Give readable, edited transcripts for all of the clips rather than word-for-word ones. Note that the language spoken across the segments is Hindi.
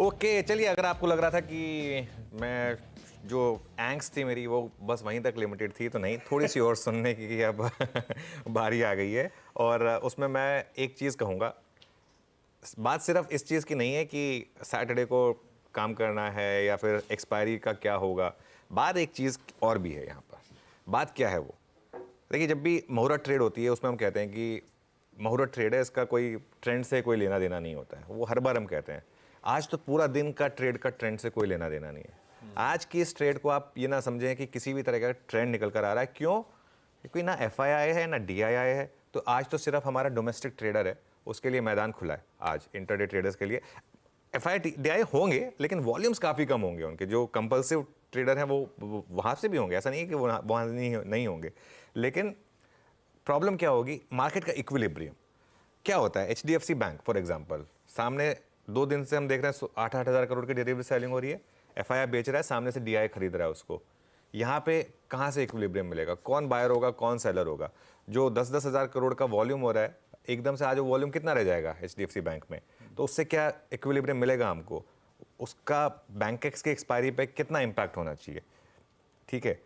ओके चलिए, अगर आपको लग रहा था कि मैं जो एंग्स थी मेरी वो बस वहीं तक लिमिटेड थी, तो नहीं, थोड़ी सी और सुनने की अब बारी आ गई है। और उसमें मैं एक चीज़ कहूँगा, बात सिर्फ इस चीज़ की नहीं है कि सैटरडे को काम करना है या फिर एक्सपायरी का क्या होगा। बात एक चीज़ और भी है यहाँ पर। बात क्या है वो? देखिए, जब भी मुहूर्त ट्रेड होती है उसमें हम कहते हैं कि मुहूर्त ट्रेड है, इसका कोई ट्रेंड से कोई लेना देना नहीं होता है। वो हर बार हम कहते हैं। आज तो पूरा दिन का ट्रेड का ट्रेंड से कोई लेना देना नहीं है। आज की इस ट्रेड को आप ये ना समझें कि किसी भी तरह का ट्रेंड निकल कर आ रहा है। क्यों? क्योंकि ना एफआईआई है ना डीआईआई है। तो आज तो सिर्फ हमारा डोमेस्टिक ट्रेडर है, उसके लिए मैदान खुला है आज इंटरडे ट्रेडर्स के लिए। एफआईआई होंगे लेकिन वॉल्यूम्स काफ़ी कम होंगे उनके। जो कंपल्सिव ट्रेडर हैं वो वहाँ से भी होंगे, ऐसा नहीं है कि वो वहाँ नहीं होंगे। लेकिन प्रॉब्लम क्या होगी? मार्केट का इक्विलिब्रियम क्या होता है? एचडीएफसी बैंक फॉर एग्जांपल, सामने 2 दिन से हम देख रहे हैं 8-8 हज़ार करोड़ की डेरिवेटिव सेलिंग हो रही है। एफआईआई बेच रहा है, सामने से डीआई खरीद रहा है उसको। यहाँ पे कहाँ से इक्विलिब्रियम मिलेगा? कौन बायर होगा, कौन सेलर होगा? जो 10-10 हज़ार करोड़ का वॉल्यूम हो रहा है, एकदम से आज वो वॉल्यूम कितना रह जाएगा एचडीएफसी बैंक में? तो उससे क्या इक्विलिब्रियम मिलेगा हमको? उसका बैंकेक्स की एक्सपायरी पे कितना इंपैक्ट होना चाहिए? ठीक है।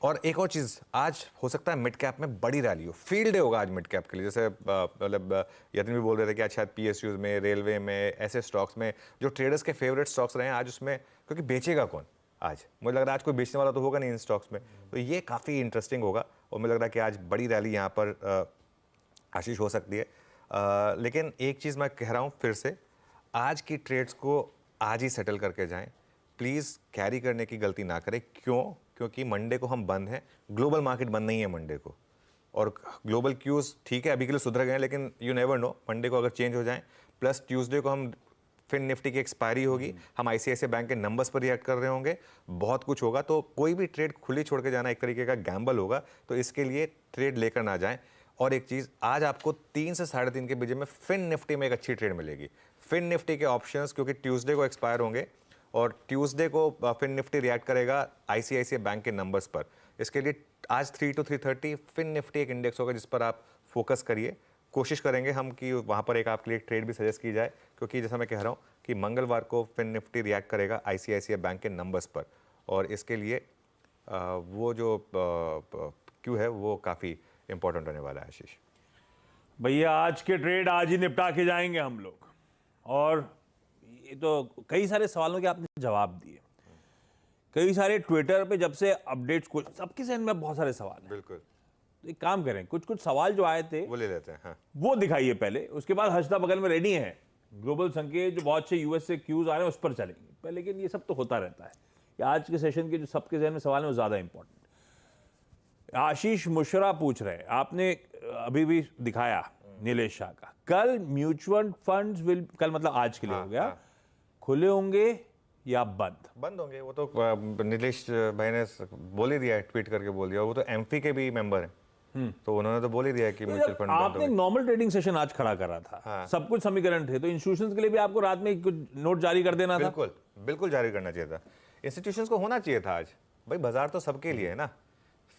और एक और चीज़, आज हो सकता है मिड कैप में बड़ी रैली हो, फील्ड डे होगा आज मिड कैप के लिए। जैसे मतलब यतिन भी बोल रहे थे कि आज शायद पीएसयूज में, रेलवे में, ऐसे स्टॉक्स में जो ट्रेडर्स के फेवरेट स्टॉक्स रहे हैं आज उसमें, क्योंकि बेचेगा कौन आज? मुझे लग रहा है आज कोई बेचने वाला तो होगा नहीं इन स्टॉक्स में। तो ये काफ़ी इंटरेस्टिंग होगा और मुझे लग रहा है कि आज बड़ी रैली यहाँ पर आशीष हो सकती है। लेकिन एक चीज़ मैं कह रहा हूँ फिर से, आज की ट्रेड्स को आज ही सेटल करके जाएं। प्लीज़ कैरी करने की गलती ना करें। क्यों? क्योंकि मंडे को हम बंद हैं, ग्लोबल मार्केट बंद नहीं है मंडे को। और ग्लोबल क्यूज़ ठीक है अभी के लिए सुधर गए हैं, लेकिन यू नेवर नो, मंडे को अगर चेंज हो जाएं। प्लस ट्यूसडे को हम फिन निफ्टी की एक्सपायरी होगी, हम आईसीआईसीआई बैंक के नंबर्स पर रिएक्ट कर रहे होंगे, बहुत कुछ होगा। तो कोई भी ट्रेड खुली छोड़ के जाना एक तरीके का गैम्बल होगा, तो इसके लिए ट्रेड लेकर ना जाएं। और एक चीज़, आज आपको 3 से 3.5 के बीच में फिन निफ्टी में एक अच्छी ट्रेड मिलेगी। फिन निफ्टी के ऑप्शंस, क्योंकि ट्यूसडे को एक्सपायर होंगे और ट्यूसडे को फिन निफ्टी रिएक्ट करेगा आईसीआईसीआई बैंक के नंबर्स पर। इसके लिए आज 3 to 3:30 फिन निफ्टी एक इंडेक्स होगा जिस पर आप फोकस करिए। कोशिश करेंगे हम कि वहाँ पर एक आपके लिए ट्रेड भी सजेस्ट की जाए, क्योंकि जैसा मैं कह रहा हूँ कि मंगलवार को फिन निफ्टी रिएक्ट करेगा आईसीआईसीआई बैंक के नंबर्स पर। और इसके लिए वो जो क्यू है वो काफ़ी इंपॉर्टेंट होने वाला है। आशीष भैया, आज के ट्रेड आज ही निपटा के जाएंगे हम लोग। और ये तो कई सारे सवालों के आपने जवाब दिए। कई सारे ट्विटर पे जब से अपडेट्स, कुछ सबके जहन में बहुत सारे सवाल हैं। बिल्कुल, तो एक काम करें, कुछ कुछ सवाल जो आए थे वो ले लेते हैं। हाँ, वो दिखाइए पहले, उसके बाद हर्षदा बगल में रेडी है। ग्लोबल संकेत जो बहुत से यूएस से क्यूज आ रहे हैं उस पर चलेंगे पहले, लेकिन ये सब तो होता रहता है। ये आज के सेशन के जो सबके जहन में सवाल है वो ज्यादा इंपॉर्टेंट। आशीष मुश्रा पूछ रहे हैं, आपने अभी भी दिखाया नीलेश शाह का, कल म्यूचुअल फंड्स विल, कल मतलब आज के लिए हो गया, खुले होंगे या बंद होंगे? वो तो नीलेश भाई ने बोल ही दिया है, ट्वीट करके बोल दिया। वो तो एमपी के भी मेंबर हैं, तो उन्होंने तो बोल ही दिया है कि तो म्यूचुअल जब फंड आपने बंद नॉर्मल ट्रेडिंग सेशन आज खड़ा करा था, हाँ। सब कुछ समीकरण थे, तो इंस्टीट्यूशंस के लिए भी आपको रात में कुछ नोट जारी कर देना था। बिल्कुल बिल्कुल जारी करना चाहिए था। इंस्टीट्यूशंस को होना चाहिए था आज। भाई बाजार तो सबके लिए है ना,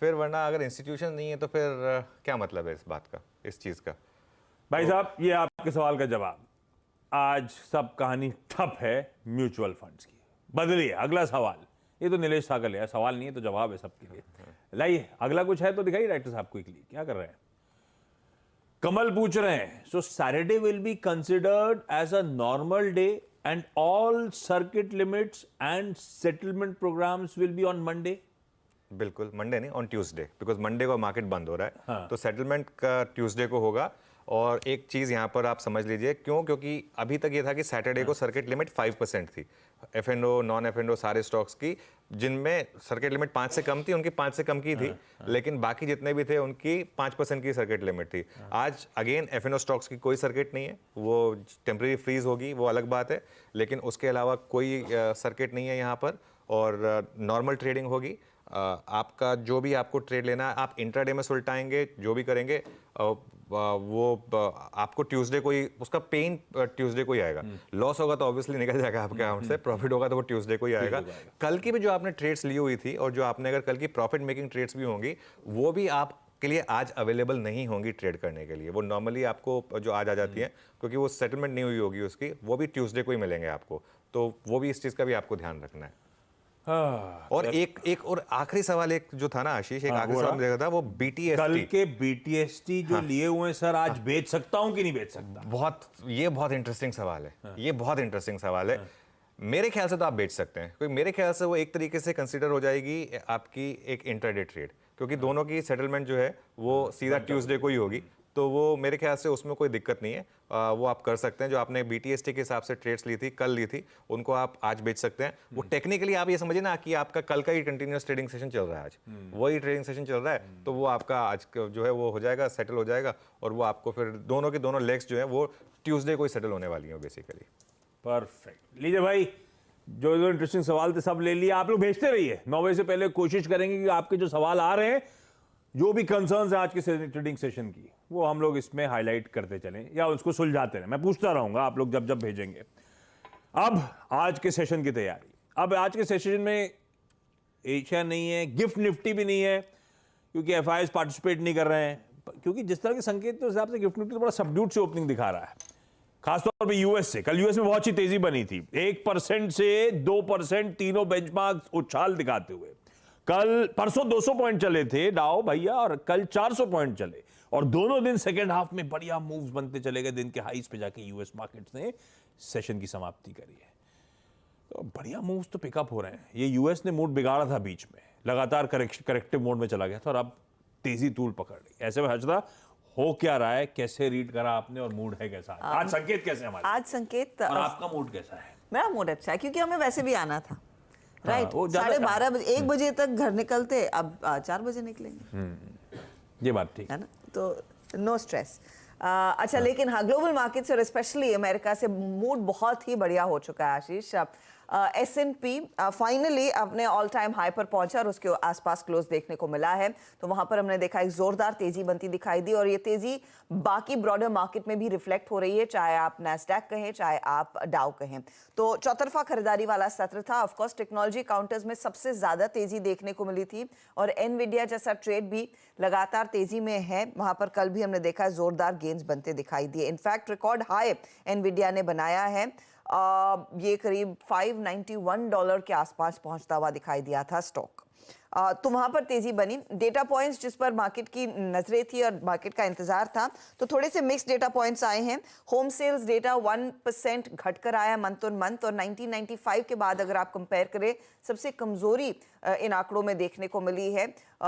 फिर वरना अगर इंस्टीट्यूशन नहीं है तो फिर क्या मतलब है इस बात का, इस चीज़ का? भाई साहब, ये आपके सवाल का जवाब। आज सब कहानी ठप है म्यूचुअल फंड्स की, बदलिए अगला सवाल। ये तो नीलेश शाह का लिया सवाल, नहीं है तो जवाब है सबके लिए। लाइए अगला कुछ है तो दिखाइए डायरेक्टर साहब क्विकली, क्या कर रहे हैं? कमल पूछ रहे हैं, so Saturday will be considered as a normal day and all circuit limits and settlement programmes will be on Monday? बिल्कुल, मंडे नहीं, ऑन ट्यूसडे, बिकॉज मंडे को मार्केट बंद हो रहा है। हाँ। तो सेटलमेंट का ट्यूसडे को होगा। और एक चीज़ यहाँ पर आप समझ लीजिए, क्यों? क्योंकि अभी तक ये था कि सैटरडे को सर्किट लिमिट 5% थी, एफ&ओ, नॉन एफ&ओ सारे स्टॉक्स की, जिनमें सर्किट लिमिट 5 से कम थी, उनकी 5 से कम की थी। लेकिन बाकी जितने भी थे उनकी 5% की सर्किट लिमिट थी। आज अगेन एफ&ओ स्टॉक्स की कोई सर्किट नहीं है, वो टेम्परेरी फ्रीज होगी, वो अलग बात है। लेकिन उसके अलावा कोई सर्किट नहीं है यहाँ पर, और नॉर्मल ट्रेडिंग होगी। आपका जो भी आपको ट्रेड लेना है, आप इंट्राडे में सुलटाएंगे, जो भी करेंगे वो आपको ट्यूसडे को ही उसका पेन ट्यूसडे को ही आएगा। लॉस होगा तो ऑब्वियसली निकल जाएगा आपके अकाउंट से, प्रॉफिट होगा तो वो ट्यूसडे को ही आएगा। कल की भी जो आपने ट्रेड्स ली हुई थी, और जो आपने अगर कल की प्रॉफिट मेकिंग ट्रेड्स भी होंगी, वो भी आप के लिए आज अवेलेबल नहीं होंगी ट्रेड करने के लिए। वो नॉर्मली आपको जो आज आ जाती हैं, क्योंकि वो सेटलमेंट नहीं हुई होगी उसकी, वो भी ट्यूसडे को ही मिलेंगे आपको। तो वो भी, इस चीज़ का भी आपको ध्यान रखना है। हाँ, और एक और आखिरी सवाल एक जो था ना आशीष, एक आखिरी सवाल देखा था वो BTST। कल के BTST जो लिए हुए हैं सर, आज बेच सकता हूं कि नहीं बेच सकता? ये बहुत इंटरेस्टिंग सवाल है। ये बहुत इंटरेस्टिंग सवाल है। मेरे ख्याल से तो आप बेच सकते हैं, क्योंकि मेरे ख्याल से वो एक तरीके से कंसीडर हो जाएगी आपकी एक इंट्राडे ट्रेड, क्योंकि दोनों की सेटलमेंट जो है वो सीधा ट्यूसडे को ही होगी। तो वो मेरे ख्याल से उसमें कोई दिक्कत नहीं है। वो आप कर सकते हैं। जो आपने BTST के हिसाब से ट्रेड्स ली थी, कल ली थी, उनको आप आज बेच सकते हैं। वो टेक्निकली आप ये समझिए ना कि आपका कल का ही कंटिन्यूअस ट्रेडिंग सेशन चल रहा है, आज वही ट्रेडिंग सेशन चल रहा है, तो वो आपका आज जो है वो हो जाएगा, सेटल हो जाएगा, और वो आपको फिर दोनों के दोनों लेग्स जो है वो ट्यूसडे को ही सेटल होने वाली हैं बेसिकली। परफेक्ट। लीजिए भाई, जो जो इंटरेस्टिंग सवाल थे सब ले लिए। आप लोग भेजते रहिए, 9 बजे से पहले कोशिश करेंगे कि आपके जो सवाल आ रहे हैं, जो भी कंसर्न्स हैं आज के ट्रेडिंग सेशन की, वो हम लोग इसमें हाईलाइट करते चलें या उसको सुलझाते रहें। मैं पूछता रहूंगा, आप लोग जब जब भेजेंगे। अब आज के सेशन की तैयारी। अब आज के सेशन में एशिया नहीं है, गिफ्ट निफ्टी भी नहीं है, क्योंकि FIs पार्टिसिपेट नहीं कर रहे हैं, क्योंकि जिस तरह के संकेत के हिसाब से गिफ्ट निफ्टी तो बड़ा सबड्यूट से ओपनिंग दिखा रहा है, खासतौर पे यूएस से। कल यूएस में बहुत सी तेजी बनी थी, 1% से 2%, तीनों बेंचमार्क उछाल दिखाते हुए। कल परसों 200 पॉइंट चले थे डाउ भैया, और कल 400 पॉइंट चले, और दोनों दिन सेकेंड हाफ में बढ़िया मूव्स बनते चले गए। दिन के हाईस पे जाके यूएस मार्केट्स ने सेशन की समाप्ति करी है, तो बढ़िया मूव्स तो पिकअप हो रहे हैं। ये यूएस ने मूड बिगाड़ा था बीच में, लगातार करेक्टिव मोड में चला गया था, और अब तेजी तूल पकड़ ली। ऐसे में हजरा हो क्या रहा है, कैसे रीड करा आपने, और मूड है कैसा? आज संकेत कैसे हमारे? आज संकेत और आपका मूड कैसा है? मेरा मूड अच्छा है, क्योंकि हमें वैसे भी आना था। राइट, वो ज्यादा 12:30 बजे, 1 बजे तक घर निकलते, अब 4 बजे निकलेंगे। ये बात ठीक है ना, तो नो स्ट्रेस। अच्छा, लेकिन हाँ, ग्लोबल मार्केट्स और स्पेशली अमेरिका से मूड बहुत ही बढ़िया हो चुका है आशीष। S&P फाइनली अपने ऑल टाइम हाई पर पहुंचा और उसके आसपास क्लोज देखने को मिला है। तो वहां पर हमने देखा एक जोरदार तेजी बनती दिखाई दी, और ये तेजी बाकी ब्रॉडर मार्केट में भी रिफ्लेक्ट हो रही है, चाहे आप नैस्डैक कहें, चाहे आप डाउ कहें। तो चौतरफा खरीदारी वाला सत्र था। ऑफकोर्स टेक्नोलॉजी काउंटर्स में सबसे ज्यादा तेजी देखने को मिली थी, और एनवीडिया जैसा ट्रेड भी लगातार तेजी में है। वहां पर कल भी हमने देखा जोरदार गेन्स बनते दिखाई दिए। इनफैक्ट रिकॉर्ड हाई एनवीडिया ने बनाया है। ये करीब $591 के आसपास पहुंचता हुआ दिखाई दिया था स्टॉक। तो वहां पर तेजी बनी। डेटा पॉइंट्स जिस पर मार्केट की नजरें थी और मार्केट का इंतजार था, तो थोड़े से मिक्स डेटा पॉइंट्स आए हैं। होम सेल्स डेटा 1% घटकर आया मंथ ऑन मंथ, और 1995 के बाद अगर आप कंपेयर करें, सबसे कमजोरी इन आंकड़ों में देखने को मिली है।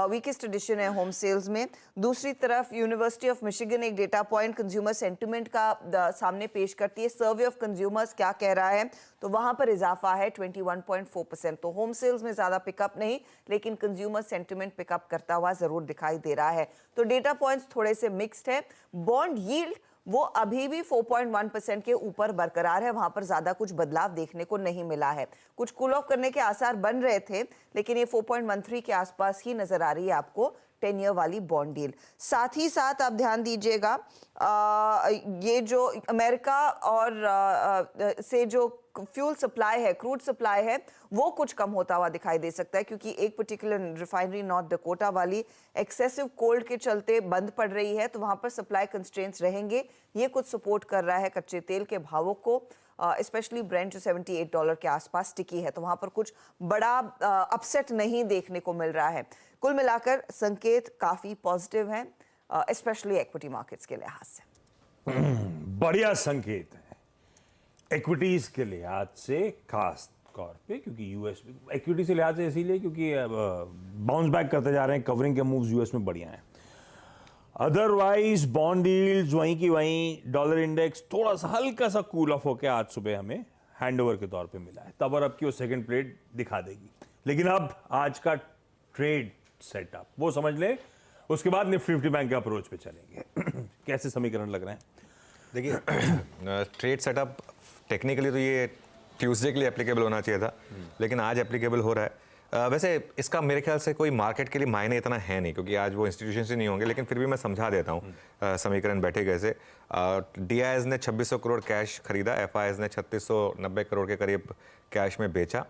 वीकेस्ट एडिशन है होम सेल्स में। दूसरी तरफ यूनिवर्सिटी ऑफ मिशिगन एक डेटा पॉइंट कंज्यूमर सेंटिमेंट का सामने पेश करती है। सर्वे ऑफ कंज्यूमर्स क्या कह रहा है, तो वहां पर इजाफा है 21.4%। तो होम सेल्स में ज्यादा पिकअप नहीं, लेकिन कंज्यूमर सेंटिमेंट पिकअप करता हुआ जरूर दिखाई दे रहा है। तो डेटा पॉइंट्स थोड़े से मिक्स्ड है। बॉन्ड यील्ड वो अभी भी 4.1% के ऊपर बरकरार है, वहां पर ज्यादा कुछ बदलाव देखने को नहीं मिला है। कुछ कूल ऑफ करने के आसार बन रहे थे, लेकिन ये 4.13 के आसपास ही नजर आ रही है आपको 10 ईयर वाली बॉन्ड डील। साथ ही साथ आप ध्यान दीजिएगा, ये जो अमेरिका और से जो फ्यूल सप्लाई है, क्रूड सप्लाई है, वो कुछ कम होता हुआ दिखाई दे सकता है, क्योंकि एक पर्टिकुलर रिफाइनरी नॉर्थ डकोटा वाली एक्सेसिव कोल्ड के चलते बंद पड़ रही है, तो वहां पर सप्लाई कंस्ट्रेंट्स रहेंगे। ये कुछ सपोर्ट कर रहा है कच्चे तेल के भावों को, स्पेशली ब्रेंट जो $78 के आसपास टिकी है, तो वहां पर कुछ बड़ा अपसेट नहीं देखने को मिल रहा है। कुल मिलाकर संकेत काफी पॉजिटिव हैं, स्पेशली इक्विटी मार्केट्स के लिहाज से। बढ़िया संकेत है इक्विटीज के लिहाज से, खास तौर पे क्योंकि यूएस इक्विटी से लिहाज से इसीलिए क्योंकि बाउंस बैक करते जा रहे हैं, कवरिंग के मूव्स यूएस में बढ़िया हैं। अदरवाइज बॉन्ड डील्स वहीं की वहीं, डॉलर इंडेक्स थोड़ा सा हल्का सा कूल ऑफ होकर आज सुबह हमें हैंडओवर के तौर पे मिला है। तब और अब की वो सेकंड प्लेट दिखा देगी। लेकिन अब आज का ट्रेड सेटअप वो समझ लें, उसके बाद निफ्टी 50 बैंक के अप्रोच पे चलेंगे। कैसे समीकरण लग रहे हैं? देखिए, ट्रेड सेटअप टेक्निकली तो ये ट्यूसडे के लिए एप्लीकेबल होना चाहिए था, लेकिन आज एप्लीकेबल हो रहा है। वैसे इसका मेरे ख्याल से कोई मार्केट के लिए मायने इतना है नहीं, क्योंकि आज वो इंस्टीट्यूशन से नहीं होंगे, लेकिन फिर भी मैं समझा देता हूँ समीकरण बैठे कैसे। DIs ने 2600 करोड़ कैश खरीदा, FIs ने 3690 करोड़ के करीब कैश में बेचा।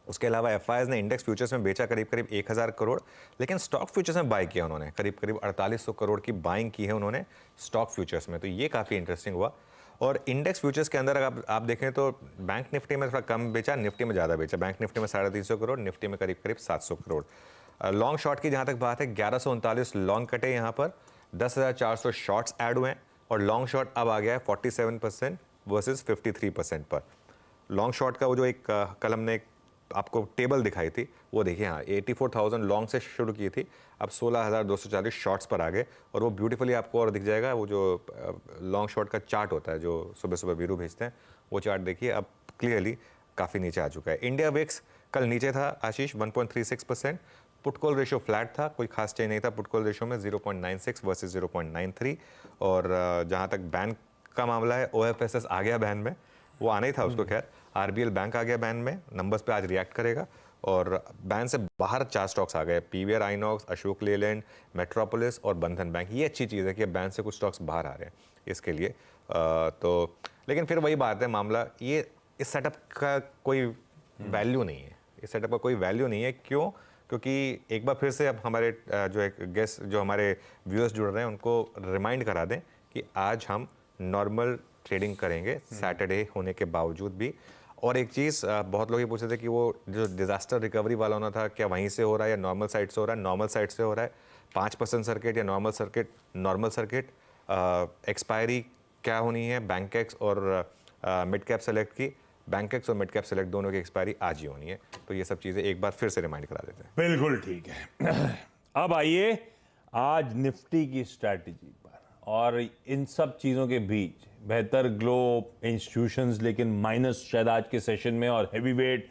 उसके अलावा FIs ने इंडेक्स फ्यूचर्स में बेचा करीब 1000 करोड़, लेकिन स्टॉक फ्यूचर्स में बाई किया उन्होंने, करीब 4800 करोड़ की बाइंग की है उन्होंने स्टॉक फ्यूचर्स में। तो ये काफ़ी इंटरेस्टिंग हुआ। और इंडेक्स फ्यूचर्स के अंदर अगर आप देखें तो बैंक निफ्टी में थोड़ा कम बेचा, निफ्टी में ज़्यादा बेचा। बैंक निफ्टी में 350 करोड़, निफ्टी में करीब करीब 700 करोड़। लॉन्ग शॉर्ट की जहाँ तक बात है, 1139 लॉन्ग कटे यहाँ पर, 10,400 शॉर्ट्स ऐड हुए हैं और लॉन्ग शॉर्ट अब आ गया है 47% वर्सेस 53% पर। लॉन्ग शॉर्ट का वो जो एक कल हमने आपको टेबल दिखाई थी वो देखिए, हाँ 84,000 लॉन्ग से शुरू की थी, अब 16,240 शॉर्ट्स पर आ गए और वो ब्यूटीफुली आपको और दिख जाएगा। वो जो लॉन्ग शॉर्ट का चार्ट होता है जो सुबह सुबह वीरू भेजते हैं, वो चार्ट देखिए अब क्लियरली काफ़ी नीचे आ चुका है। इंडिया विक्स कल नीचे था आशीष 1.36%। पुट कॉल रेशियो फ्लैट था, कोई खास चेंज नहीं था पुट कॉल रेशियो में, 0.96 वर्सेस 0.93। और जहाँ तक बैन का मामला है, OFSS आ गया बैन में, वो आना ही था उसको, खैर RBL बैंक आ गया बैन में, नंबर्स पे आज रिएक्ट करेगा। और बैन से बाहर 4 स्टॉक्स आ गए, PVR आइनॉक्स, अशोक लेलैंड, मेट्रोपोलिस और बंधन बैंक। ये अच्छी चीज़ है कि बैन से कुछ स्टॉक्स बाहर आ रहे हैं इसके लिए। तो लेकिन फिर वही बात है, मामला ये इस सेटअप का कोई वैल्यू नहीं है, इस सेटअप का कोई वैल्यू नहीं है। क्यों? क्योंकि एक बार फिर से अब हमारे जो एक गेस्ट जो हमारे व्यूअर्स जुड़ रहे हैं उनको रिमाइंड करा दें कि आज हम नॉर्मल ट्रेडिंग करेंगे सैटरडे होने के बावजूद भी। और एक चीज़ बहुत लोग ये पूछ रहे थे कि वो जो डिज़ास्टर रिकवरी वाला होना था, क्या वहीं से हो रहा है या नॉर्मल साइड से हो रहा है? नॉर्मल साइड से हो रहा है। 5% सर्किट या normal circuit? Normal circuit. Expiry क्या होनी है बैंकेक्स और मिड कैप सेलेक्ट की? बैंकेक्स और मिड कैप सेलेक्ट दोनों की एक्सपायरी आज ही होनी है। तो ये सब चीज़ें एक बार फिर से रिमाइंड करा देते हैं। बिल्कुल ठीक है। अब आइए आज निफ्टी की स्ट्रैटेजी पर, और इन सब चीज़ों के बीच बेहतर ग्लो इंस्टीट्यूशंस, लेकिन माइनस शायद आज के सेशन में, और हैवी वेट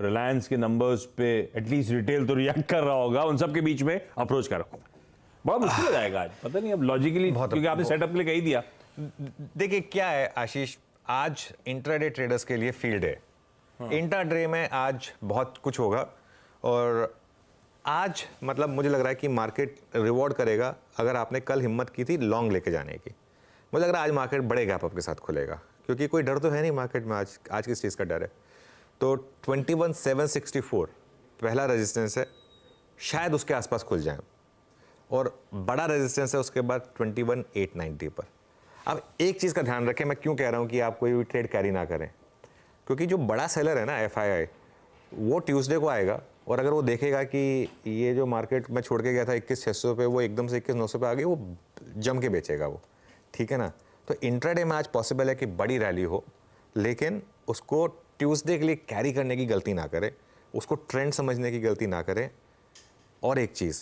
रिलायंस के नंबर्स पे एटलीस्ट रिटेल तो रिएक्ट कर रहा होगा, उन सब के बीच में अप्रोच करो। बहुत मुश्किल हो जाएगा आज, पता नहीं अब लॉजिकली, क्योंकि आपने सेटअप के लिए कह ही दिया। देखिए क्या है आशीष, आज इंट्राडे ट्रेडर्स के लिए फील्ड है। इंट्राडे में आज बहुत कुछ होगा और आज मतलब मुझे लग रहा है कि मार्केट रिवॉर्ड करेगा अगर आपने कल हिम्मत की थी लॉन्ग लेके जाने की। मुझे लग रहा है आज मार्केट बड़े गैप अप के साथ खुलेगा, क्योंकि कोई डर तो है नहीं मार्केट में। आज किस चीज़ का डर है? तो 21,764 पहला रेजिस्टेंस है, शायद उसके आसपास खुल जाए, और बड़ा रेजिस्टेंस है उसके बाद 21,890 पर। अब एक चीज़ का ध्यान रखें, मैं क्यों कह रहा हूँ कि आप कोई भी ट्रेड कैरी ना करें, क्योंकि जो बड़ा सेलर है ना FII, वो ट्यूसडे को आएगा और अगर वो देखेगा कि ये जो मार्केट में छोड़ के गया था 21,600 पे, वो एकदम से 21,900 पे आ गई, वो जम के बेचेगा वो, ठीक है ना। तो इंट्राडे में आज पॉसिबल है कि बड़ी रैली हो, लेकिन उसको ट्यूसडे के लिए कैरी करने की गलती ना करें, उसको ट्रेंड समझने की गलती ना करें। और एक चीज़,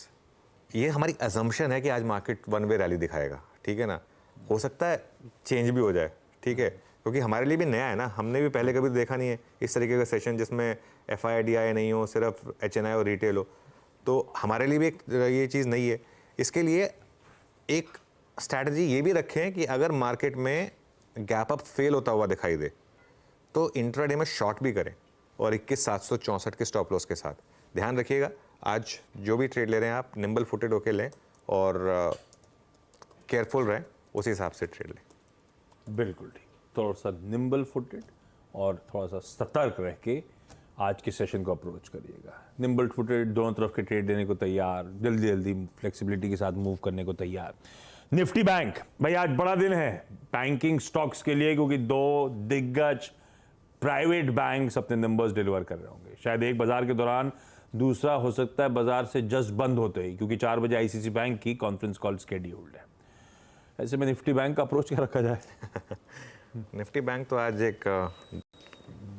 ये हमारी अजम्पशन है कि आज मार्केट वन वे रैली दिखाएगा, ठीक है ना। हो सकता है चेंज भी हो जाए, ठीक है, क्योंकि हमारे लिए भी नया है ना, हमने भी पहले कभी देखा नहीं है इस तरीके का सेशन जिसमें FII DII नहीं हो, सिर्फ HNI और रिटेल हो। तो हमारे लिए भी एक ये चीज़ नहीं है। इसके लिए एक स्ट्रैटेजी ये भी रखें कि अगर मार्केट में गैप अप फेल होता हुआ दिखाई दे तो इंट्राडे में शॉर्ट भी करें, और 21,764 के स्टॉप लॉस के साथ। ध्यान रखिएगा आज जो भी ट्रेड ले रहे हैं आप निम्बल फुटेड होके लें और केयरफुल रहें, उसी हिसाब से ट्रेड लें। बिल्कुल ठीक, थोड़ा सा निम्बल फुटेड और थोड़ा सा सतर्क रह के आज के सेशन को अप्रोच करिएगा। निम्बल फुटेड, दोनों तरफ के ट्रेड देने को तैयार, जल्दी जल्दी फ्लेक्सिबिलिटी के साथ मूव करने को तैयार। निफ्टी बैंक भाई आज बड़ा दिन है बैंकिंग स्टॉक्स के लिए, क्योंकि 2 दिग्गज प्राइवेट बैंक्स अपने नंबर्स डिलीवर कर रहे होंगे। शायद एक बाजार के दौरान, दूसरा हो सकता है बाजार से जस्ट बंद होते ही, क्योंकि 4 बजे ICICI बैंक की कॉन्फ्रेंस कॉल स्केड्यूल्ड है। ऐसे में निफ्टी बैंक का अप्रोच क्या रखा जाए? निफ्टी बैंक तो आज एक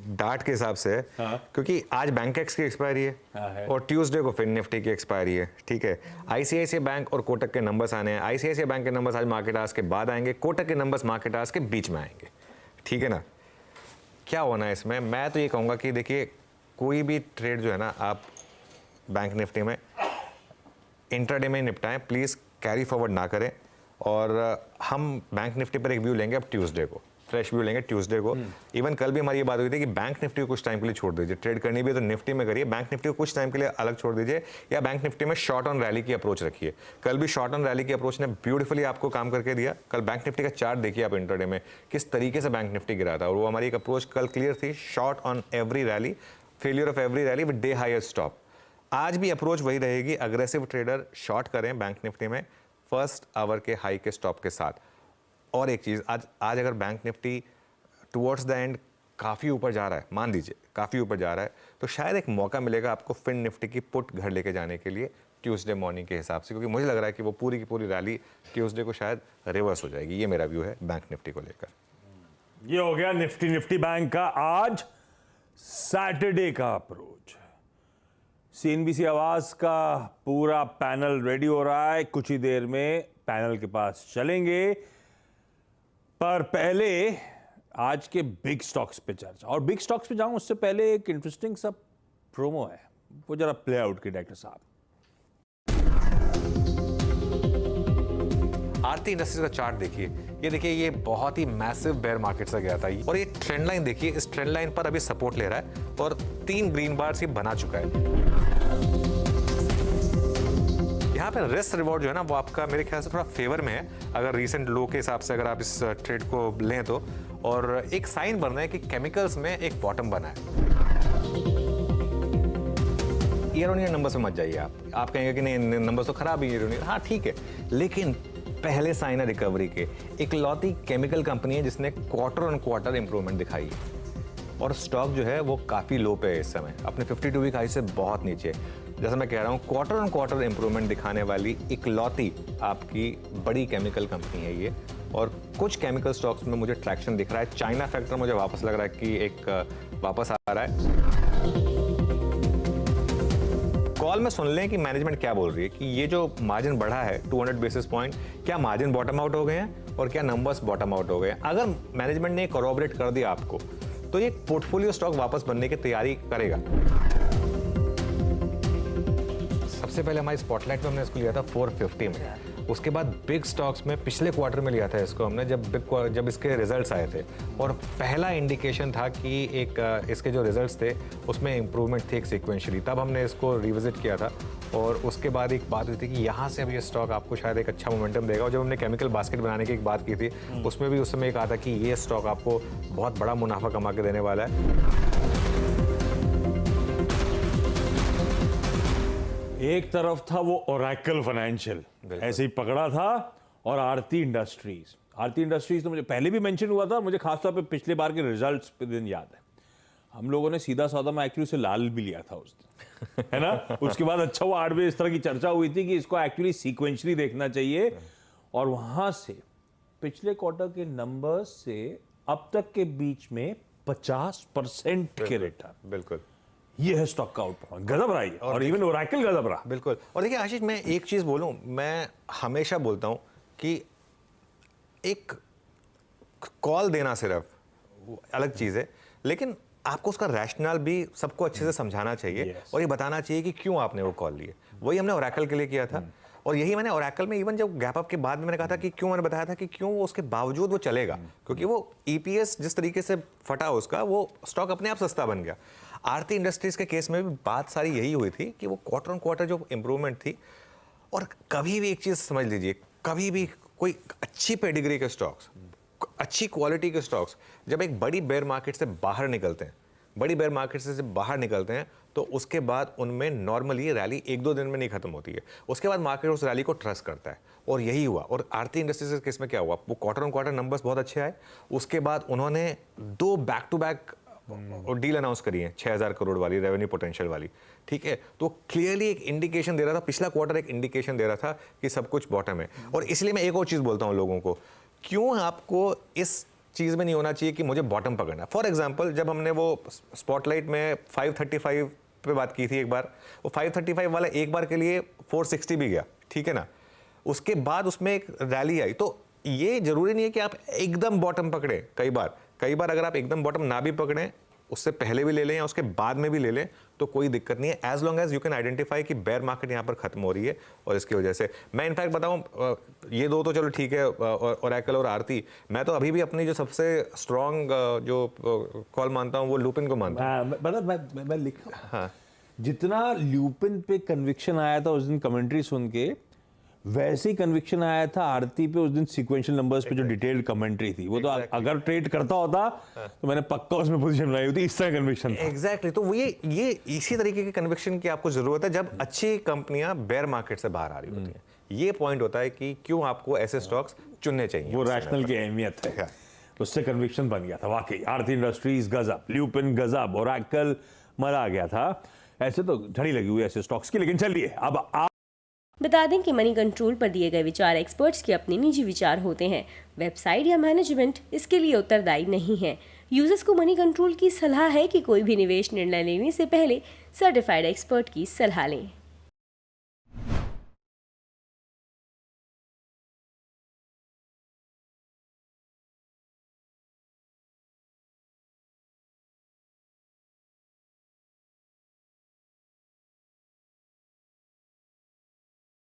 डार्ट के हिसाब से है, क्योंकि आज बैंकेक्स की एक्सपायरी है और ट्यूसडे को फिर निफ्टी की एक्सपायरी है, ठीक है। ICICI बैंक और कोटक के नंबर्स आने हैं। ICICI बैंक के नंबर्स आज मार्केट आवर्स के बाद आएंगे, कोटक के नंबर्स मार्केट आवर्स के बीच में आएंगे, ठीक है ना। क्या होना है इसमें, मैं तो ये कहूँगा कि देखिए कोई भी ट्रेड जो है ना आप बैंक निफ्टी में इंट्राडे में निपटाएं, प्लीज़ कैरी फॉरवर्ड ना करें। और हम बैंक निफ्टी पर एक व्यू लेंगे अब ट्यूसडे को, फ्रेश व्यू लेंगे ट्यूसडे को। इवन कल भी हमारी ये बात हुई थी कि बैंक निफ्टी को कुछ टाइम के लिए छोड़ दीजिए, ट्रेड करनी भी है तो निफ्टी में करिए, बैंक निफ्टी को कुछ टाइम के लिए अलग छोड़ दीजिए, या बैंक निफ्टी में शॉर्ट ऑन रैली की अप्रोच रखिए। कल भी शॉर्ट ऑन रैली की अप्रोच ने ब्यूटीफुली आपको काम करके दिया। कल बैंक निफ्टी का चार्ट देखिए आप इंट्राडे में किस तरीके से बैंक निफ्टी गिरा था, और वो हमारी एक अप्रोच कल क्लियर थी, short on every rally, failure of every rally with day highest stop. आज भी अप्रोच वही रहेगी, अग्रेसिव ट्रेडर शॉर्ट करें बैंक निफ्टी में फर्स्ट आवर के हाई के स्टॉप के साथ। और एक चीज़, आज अगर bank Nifty towards the end काफ़ी ऊपर जा रहा है, मान लीजिए काफ़ी ऊपर जा रहा है, तो शायद एक मौका मिलेगा आपको फिन निफ्टी की पुट घर लेके जाने के लिए ट्यूसडे मॉर्निंग के हिसाब से, क्योंकि मुझे लग रहा है कि वो पूरी की पूरी रैली ट्यूसडे को शायद रिवर्स हो जाएगी। ये मेरा व्यू है बैंक निफ्टी को लेकर। ये हो गया निफ्टी बैंक का आज सैटरडे का अप्रोच। सीएनबीसी आवाज का पूरा पैनल रेडी हो रहा है, कुछ ही देर में पैनल के पास चलेंगे, पर पहले आज के बिग स्टॉक्स पे चर्चा। और बिग स्टॉक्स पे जाऊं उससे पहले एक इंटरेस्टिंग सा प्रोमो है, वो जरा प्ले आउट की डायरेक्टर साहब। आरती इंडस्ट्रीज का चार्ट देखिए, ये देखिए, ये बहुत ही मैसिव बेयर मार्केट से गया था और ये ट्रेंड लाइन देखिए, इस ट्रेंड लाइन पर अभी सपोर्ट ले रहा है और 3 ग्रीन बार्स ये बना चुका है। यहाँ पे रिस्क रिवॉर्ड जो है ना, वो आपका मेरे ख्याल से थोड़ा फेवर में है, अगर रीसेंट लो के हिसाब से अगर आप इस ट्रेड को लें तो। और एक साइन बन रहा है कि केमिकल्स में एक बॉटम बना है। ईयर ऑन ईयर नंबर्स में मत जाइए आप कहेंगे कि नहीं नंबर्स तो खराब ही ईयर ऑन ईयर, हाँ ठीक है, लेकिन पहले साइन है रिकवरी के। इकलौती केमिकल कंपनी है जिसने क्वार्टर ऑन क्वार्टर इंप्रूवमेंट दिखाई है और स्टॉक जो है वो काफ़ी लो पे है इस समय, अपने 52 वीक हाई से बहुत नीचे। जैसा मैं कह रहा हूँ, क्वार्टर ऑन क्वार्टर इंप्रूवमेंट दिखाने वाली इकलौती आपकी बड़ी केमिकल कंपनी है ये। और कुछ केमिकल स्टॉक्स में मुझे ट्रैक्शन दिख रहा है। चाइना फैक्टर मुझे वापस लग रहा है कि एक वापस आ रहा है। कॉल में सुन लें कि मैनेजमेंट क्या बोल रही है कि ये जो मार्जिन बढ़ा है 200 बेसिस पॉइंट, क्या मार्जिन बॉटम आउट हो गए हैं और क्या नंबर्स बॉटम आउट हो गए हैं। अगर मैनेजमेंट ने कोरॉबरेट कर दिया आपको, तो ये पोर्टफोलियो स्टॉक वापस बनने की तैयारी करेगा। सबसे पहले हमारी स्पॉटलाइट में हमने इसको लिया था 450 में, उसके बाद बिग स्टॉक्स में पिछले क्वार्टर में लिया था इसको हमने, जब इसके रिजल्ट्स आए थे, और पहला इंडिकेशन था कि एक इसके जो रिजल्ट्स थे उसमें इंप्रूवमेंट थे सीक्वेंशियली, तब हमने इसको रिविजिट किया था। और उसके बाद एक बात हुई थी कि यहाँ से अब ये स्टॉक आपको शायद एक अच्छा मोमेंटम देगा। और जब हमने केमिकल बास्केट बनाने की एक बात की थी, उसमें भी उस समय कहा था कि ये स्टॉक आपको बहुत बड़ा मुनाफा कमा के देने वाला है। एक तरफ था वो ओरेकल फाइनेंशियल, ऐसे ही पकड़ा था, और आरती इंडस्ट्रीज तो मुझे पहले भी मेंशन हुआ था, मुझे खासतौर पे पिछले बार के रिजल्ट्स पे दिन याद है। हम लोगों ने सीधा सौदा में एक्चुअली से लाल भी लिया था उस दिन, है ना। उसके बाद अच्छा वो 8 बजे इस तरह की चर्चा हुई थी कि इसको एक्चुअली सीक्वेंशली देखना चाहिए, और वहां से पिछले क्वार्टर के नंबर्स से अब तक के बीच में 50% के रिटर्न। बिल्कुल, ये है स्टॉक का आउटपरफॉर्मेंस, गजब रहा है। और इवन ओरेकल गजब रहा। बिल्कुल। और देखिए आशीष, मैं एक चीज बोलूं, मैं हमेशा बोलता हूं कि एक कॉल देना सिर्फ अलग चीज है, लेकिन आपको उसका रैशनल भी सबको अच्छे से समझाना चाहिए और ये बताना चाहिए कि क्यों आपने वो कॉल लिए। वही हमने ओरेकल के लिए किया था, और यही मैंने ओरेकल में इवन जब गैप अप के बाद में मैंने कहा था कि क्यों, मैंने बताया था कि क्यों वो उसके बावजूद वो चलेगा, क्योंकि वो ईपीएस जिस तरीके से फटा उसका, वो स्टॉक अपने आप सस्ता बन गया। आरती इंडस्ट्रीज के केस में भी बात सारी यही हुई थी कि वो क्वार्टर ऑन क्वार्टर जो इंप्रूवमेंट थी। और कभी भी एक चीज समझ लीजिए, कभी भी कोई अच्छी पेडिग्री के स्टॉक्स, अच्छी क्वालिटी के स्टॉक्स जब एक बड़ी बेयर मार्केट से बाहर निकलते हैं, तो उसके बाद उनमें नॉर्मली रैली 1-2 दिन में नहीं खत्म होती है। उसके बाद मार्केट उस रैली को ट्रस्ट करता है, और यही हुआ। और आरती इंडस्ट्रीज के केस में क्या हुआ, वो क्वार्टर ऑन क्वार्टर नंबर्स बहुत अच्छे आए, उसके बाद उन्होंने 2 बैक टू बैक और डील अनाउंस करी है 6000 करोड़ वाली रेवेन्यू पोटेंशियल वाली, ठीक है। तो क्लियरली एक इंडिकेशन दे रहा था, पिछला क्वार्टर एक इंडिकेशन दे रहा था कि सब कुछ बॉटम है। और इसलिए मैं एक और चीज़ बोलता हूँ लोगों को, क्यों आपको इस चीज़ में नहीं होना चाहिए कि मुझे बॉटम पकड़ना। फॉर एग्जाम्पल, जब हमने वो स्पॉटलाइट में 535 पे बात की थी एक बार, वो 535 वाला एक बार के लिए 460 भी गया, ठीक है ना। उसके बाद उसमें एक रैली आई। तो ये जरूरी नहीं है कि आप एकदम बॉटम पकड़े। कई बार अगर आप एकदम बॉटम ना भी पकड़ें, उससे पहले भी ले लें या उसके बाद में भी ले लें, तो कोई दिक्कत नहीं है, as long as you can identify कि बेयर मार्केट यहाँ पर खत्म हो रही है। और इसकी वजह से मैं इनफैक्ट बताऊँ, ये दो तो चलो ठीक है, ओरेकल और आरती, मैं तो अभी भी अपनी जो सबसे स्ट्रॉन्ग जो कॉल मानता हूँ वो लुपिन को मानता हूँ। मैं लिख रहा हूँ, हाँ, जितना ल्यूपिन पे कन्विक्शन आया था उस दिन कमेंट्री सुन के, वैसे ही कन्विक्शन आया था आरती पे उस दिन सीक्वेंशियल नंबर्स पे जो डिटेल्ड कमेंट्री थी। वो तो अगर ट्रेड करता होता तो मैंने पक्का उसमें पोजीशन बनाई होती। इस तरह कन्विक्शन था। एग्जैक्टली। तो ये इसी तरीके के कन्विक्शन की आपको जरूरत है जब अच्छी कंपनियां बेयर मार्केट से बाहर आ रही होती हैं। ये पॉइंट होता है कि क्यों आपको ऐसे स्टॉक्स चुनने चाहिए। वो रैशनल की अहमियत है, उससे कन्विक्शन बन गया था वाकई। आरती इंडस्ट्रीज गजब, ल्यूपिन गजब, ओरेकल मरा गया था। ऐसे तो झड़ी लगी हुई ऐसे स्टॉक्स की। लेकिन चलिए अब आप बता दें कि मनी कंट्रोल पर दिए गए विचार एक्सपर्ट्स के अपने निजी विचार होते हैं। वेबसाइट या मैनेजमेंट इसके लिए उत्तरदायी नहीं है। यूजर्स को मनी कंट्रोल की सलाह है कि कोई भी निवेश निर्णय लेने से पहले सर्टिफाइड एक्सपर्ट की सलाह लें।